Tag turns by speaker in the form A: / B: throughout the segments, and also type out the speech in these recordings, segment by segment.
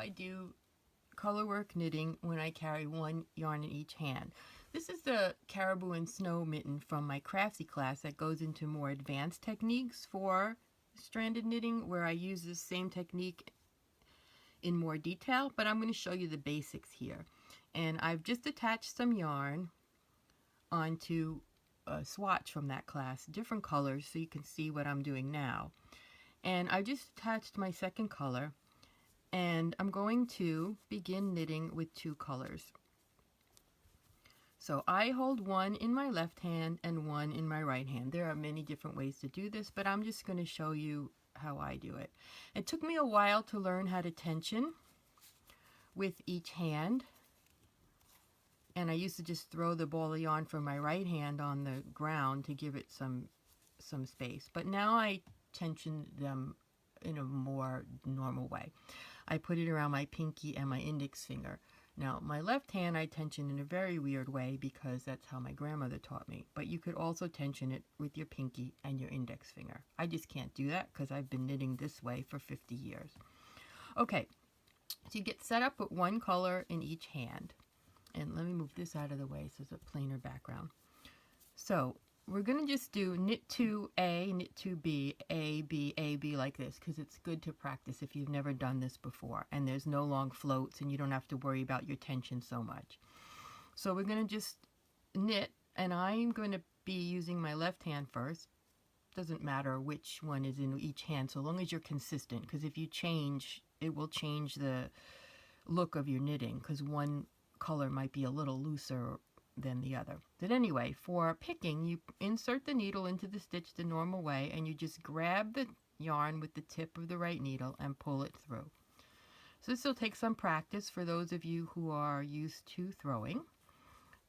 A: I do color work knitting when I carry one yarn in each hand. This is the Caribou and Snow mitten from my Crafty class that goes into more advanced techniques for stranded knitting, where I use this same technique in more detail, but I'm going to show you the basics here. And I've just attached some yarn onto a swatch from that class, different colors, so you can see what I'm doing now. And I just attached my second color, and I'm going to begin knitting with two colors. So I hold one in my left hand and one in my right hand. There are many different ways to do this, but I'm just going to show you how I do it. It took me a while to learn how to tension with each hand, and I used to just throw the ball of yarn from my right hand on the ground to give it some space, but now I tension them in a more normal way. I put it around my pinky and my index finger. Now my left hand I tension in a very weird way because that's how my grandmother taught me, but you could also tension it with your pinky and your index finger. I just can't do that because I've been knitting this way for 50 years. Okay, so you get set up with one color in each hand. And let me move this out of the way so it's a plainer background. So we're going to just do knit 2A, knit 2B, A, B, A, B like this, because it's good to practice if you've never done this before and there's no long floats and you don't have to worry about your tension so much. So we're going to just knit, and I'm going to be using my left hand first. Doesn't matter which one is in each hand so long as you're consistent, because if you change, it will change the look of your knitting, because one color might be a little looser than the other. But anyway, for picking, you insert the needle into the stitch the normal way, and you just grab the yarn with the tip of the right needle and pull it through. So this will take some practice for those of you who are used to throwing,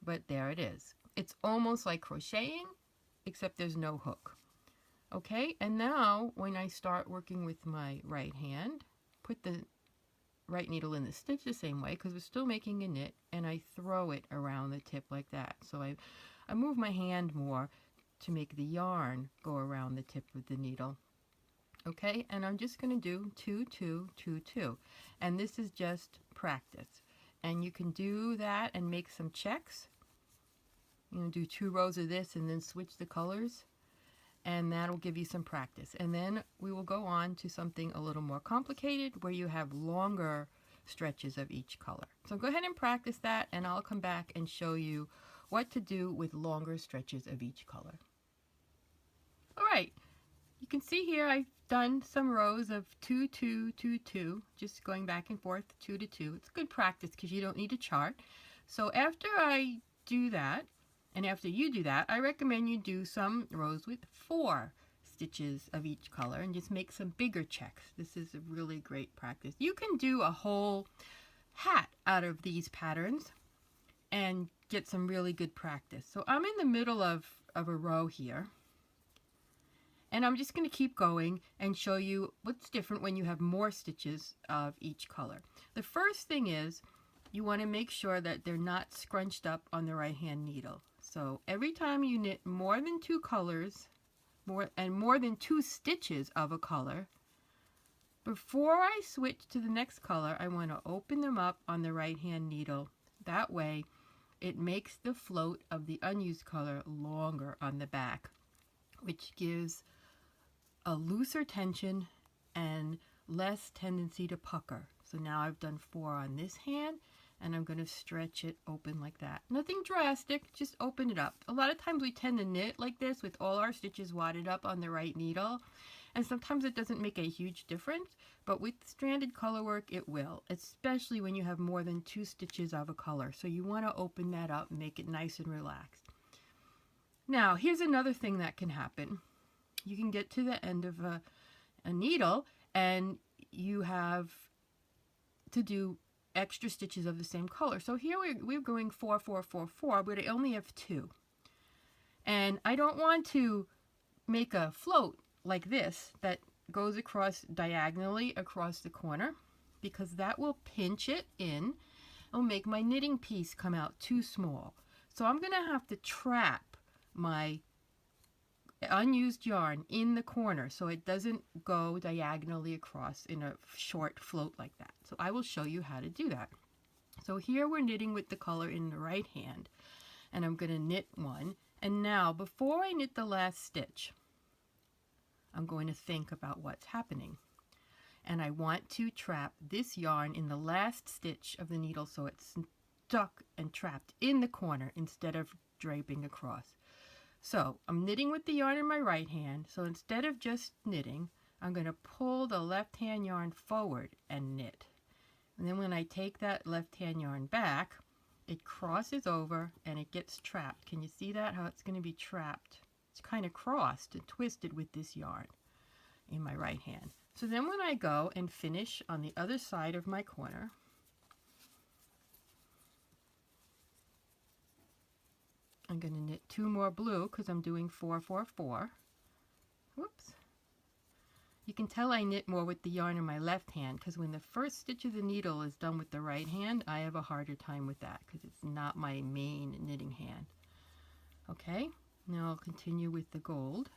A: but there it is. It's almost like crocheting, except there's no hook. Okay, and now when I start working with my right hand, put the right needle in the stitch the same way because we're still making a knit, and I throw it around the tip like that. So I move my hand more to make the yarn go around the tip of the needle. Okay, and I'm just going to do 2, 2, 2, 2, and this is just practice, and you can do that and make some checks. You know, do 2 rows of this and then switch the colors, and that'll give you some practice. And then we will go on to something a little more complicated where you have longer stretches of each color. So go ahead and practice that, and I'll come back and show you what to do with longer stretches of each color. All right, you can see here I've done some rows of 2, 2, 2, 2, just going back and forth 2 to 2. It's good practice because you don't need a chart. So after I do that, and after you do that, I recommend you do some rows with 4 stitches of each color and just make some bigger checks. This is a really great practice. You can do a whole hat out of these patterns and get some really good practice. So I'm in the middle of a row here, and I'm just going to keep going and show you what's different when you have more stitches of each color. The first thing is you want to make sure that they're not scrunched up on the right hand needle. So every time you knit more than 2 colors, more than 2 stitches of a color, before I switch to the next color, I want to open them up on the right hand needle. That way it makes the float of the unused color longer on the back, which gives a looser tension and less tendency to pucker. So now I've done 4 on this hand, and I'm going to stretch it open like that. Nothing drastic, just open it up. A lot of times we tend to knit like this with all our stitches wadded up on the right needle, and sometimes it doesn't make a huge difference, but with stranded color work it will, especially when you have more than 2 stitches of a color. So you want to open that up and make it nice and relaxed. Now here's another thing that can happen. You can get to the end of a needle and you have to do extra stitches of the same color. So here we're going 4, 4, 4, 4, but I only have 2. And I don't want to make a float like this that goes across diagonally across the corner, because that will pinch it in. It'll make my knitting piece come out too small. So I'm going to have to trap my unused yarn in the corner so it doesn't go diagonally across in a short float like that. So I will show you how to do that. So here we're knitting with the color in the right hand, and I'm going to knit one. And now before I knit the last stitch, I'm going to think about what's happening. And I want to trap this yarn in the last stitch of the needle so it's stuck and trapped in the corner instead of draping across. So I'm knitting with the yarn in my right hand, so instead of just knitting, I'm going to pull the left hand yarn forward and knit. And then when I take that left hand yarn back, it crosses over and it gets trapped. Can you see that? How it's going to be trapped? It's kind of crossed and twisted with this yarn in my right hand. So then when I go and finish on the other side of my corner, I'm going to knit 2 more blue because I'm doing 4, 4, 4. Whoops. You can tell I knit more with the yarn in my left hand because when the first stitch of the needle is done with the right hand, I have a harder time with that because it's not my main knitting hand. Okay, now I'll continue with the gold.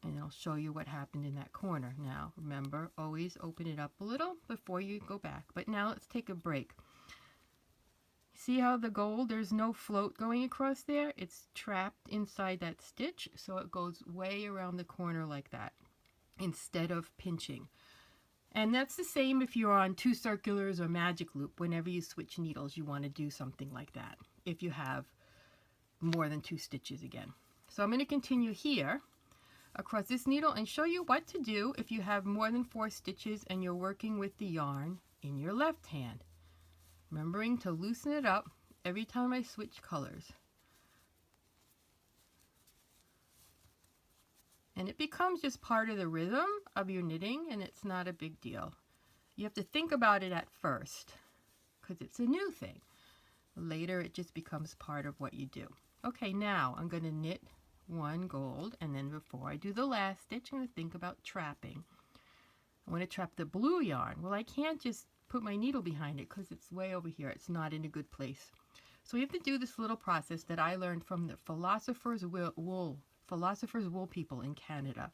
A: And I'll show you what happened in that corner. Now, remember, always open it up a little before you go back. But now let's take a break. See how the gold, there's no float going across there? It's trapped inside that stitch, so it goes way around the corner like that instead of pinching. And that's the same if you're on 2 circulars or magic loop. Whenever you switch needles, you want to do something like that if you have more than 2 stitches again. So I'm going to continue here across this needle and show you what to do if you have more than 4 stitches and you're working with the yarn in your left hand. Remembering to loosen it up every time I switch colors. And it becomes just part of the rhythm of your knitting, and it's not a big deal. You have to think about it at first because it's a new thing. Later it just becomes part of what you do. Okay, now I'm going to knit 1 gold, and then before I do the last stitch, I'm going to think about trapping. I want to trap the blue yarn. Well, I can't just put my needle behind it because it's way over here. It's not in a good place. So we have to do this little process that I learned from the Philosopher's Wool people in Canada.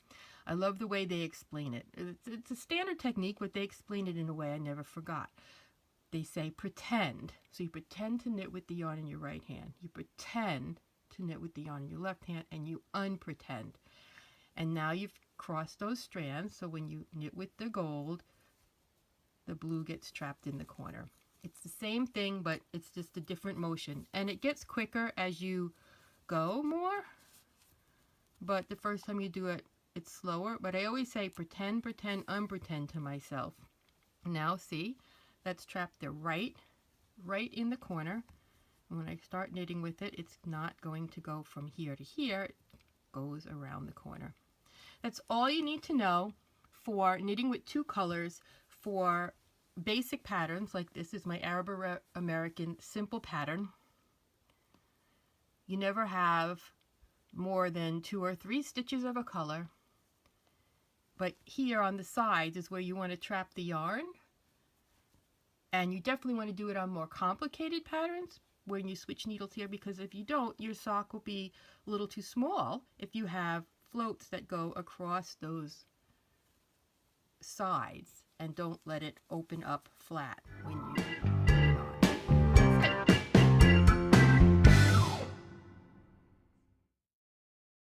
A: I love the way they explain it. It's a standard technique, but they explain it in a way I never forgot. They say pretend. So you pretend to knit with the yarn in your right hand. You pretend to knit with the yarn in your left hand, and you unpretend. And now you've crossed those strands, so when you knit with the gold, the blue gets trapped in the corner. It's the same thing, but it's just a different motion. And it gets quicker as you go more, but the first time you do it, it's slower. But I always say pretend, pretend, unpretend to myself. Now see, that's trapped there right in the corner. And when I start knitting with it, it's not going to go from here to here. It goes around the corner. That's all you need to know for knitting with 2 colors for basic patterns like this is my Arab American simple pattern. You never have more than 2 or 3 stitches of a color, but here on the sides is where you want to trap the yarn, and you definitely want to do it on more complicated patterns when you switch needles here, because if you don't, your sock will be a little too small if you have floats that go across those sides, and don't let it open up flat when you